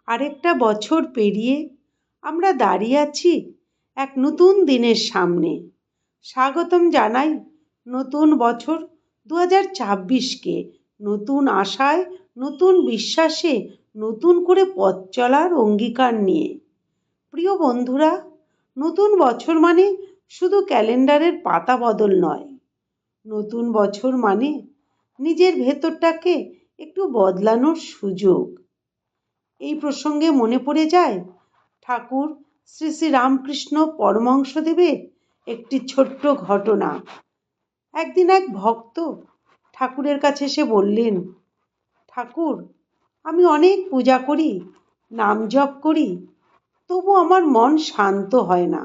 আরেকটা বছর পেরিয়ে আমরা দাঁড়িয়ে আছি এক নতুন দিনের সামনে। স্বাগতম জানাই নতুন বছর 2026কে। নতুন আশায়, নতুন বিশ্বাসে, নতুন করে পথ চলার অঙ্গীকার নিয়ে। প্রিয় বন্ধুরা, নতুন বছর মানে শুধু ক্যালেন্ডারের পাতা বদল নয়। নতুন বছর মানে নিজের ভেতরটাকে একটু বদলানোর সুযোগ। এই প্রসঙ্গে মনে পড়ে যায় ঠাকুর শ্রী শ্রী রামকৃষ্ণ পরমহংসদেবের একটি ছোট্ট ঘটনা। একদিন এক ভক্ত ঠাকুরের কাছে এসে বললেন, ঠাকুর, আমি অনেক পূজা করি, নাম জপ করি, তবু আমার মন শান্ত হয় না।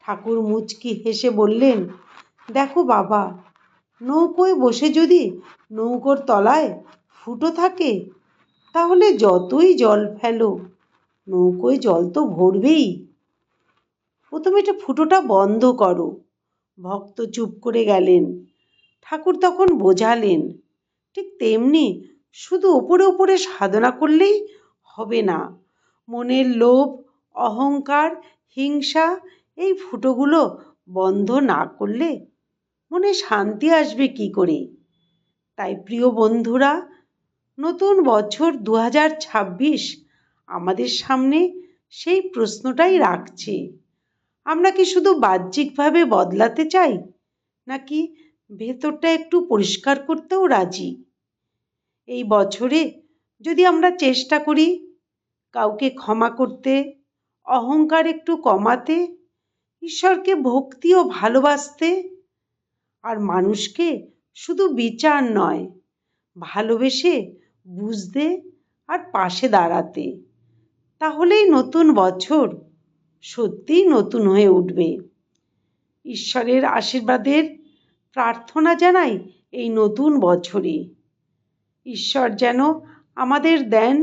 ঠাকুর মুচকি হেসে বললেন, দেখো বাবা, নৌকোয় বসে যদি নৌকোর তলায় ফুটো থাকে, তাহলে যতই জল ফেলো, নৌকোয় জল তো ভরবেই। প্রথমে এটা ফুটোটা বন্ধ করো। ভক্ত চুপ করে গেলেন। ঠাকুর তখন বোঝালেন, ঠিক তেমনি শুধু ওপরে ওপরে সাধনা করলেই হবে না। মনের লোভ, অহংকার, হিংসা, এই ফুটোগুলো বন্ধ না করলে মনে শান্তি আসবে কি করে? তাই প্রিয় বন্ধুরা, নতুন বছর 2026 আমাদের সামনে সেই প্রশ্নটাই রাখছে। আমরা কি শুধু বাহ্যিকভাবে বদলাতে চাই, নাকি ভেতরটা একটু পরিষ্কার করতেও রাজি? এই বছরে যদি আমরা চেষ্টা করি কাউকে ক্ষমা করতে, অহংকার একটু কমাতে, ঈশ্বরকে ভক্তি ও ভালোবাসতে, আর মানুষকে শুধু বিচার নয়, ভালোবেসে বুঝতে আর পাশে দাঁড়াতে, তাহলেই নতুন বছর সত্যিই নতুন হয়ে উঠবে। ঈশ্বরের আশীর্বাদের প্রার্থনা জানাই এই নতুন বছরে। ঈশ্বর যেন আমাদের দেন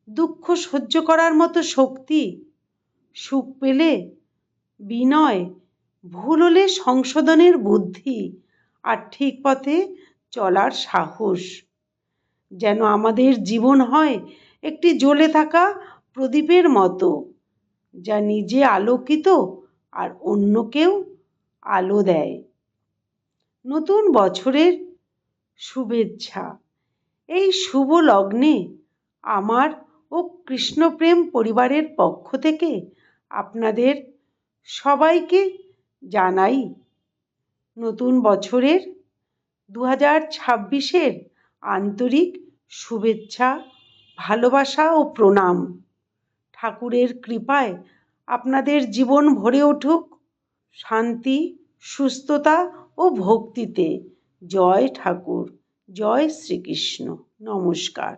দুঃখ সহ্য করার মতো শক্তি, সুখ পেলে বিনয়, ভুল হলে সংশোধনের বুদ্ধি, আর ঠিক পথে চলার সাহস। যেন আমাদের জীবন হয় একটি জ্বলে থাকা প্রদীপের মতো, যা নিজে আলোকিত আর অন্যকেও আলো দেয়। নতুন বছরের শুভেচ্ছা। এই শুভ লগ্নে আমার ও কৃষ্ণপ্রেম পরিবারের পক্ষ থেকে আপনাদের সবাইকে জানাই নতুন বছরের 2026-এর আন্তরিক শুভেচ্ছা, ভালোবাসা ও প্রণাম। ঠাকুরের কৃপায় আপনাদের জীবন ভরে উঠুক শান্তি, সুস্থতা ও ভক্তিতে। জয় ঠাকুর, জয় শ্রীকৃষ্ণ। নমস্কার।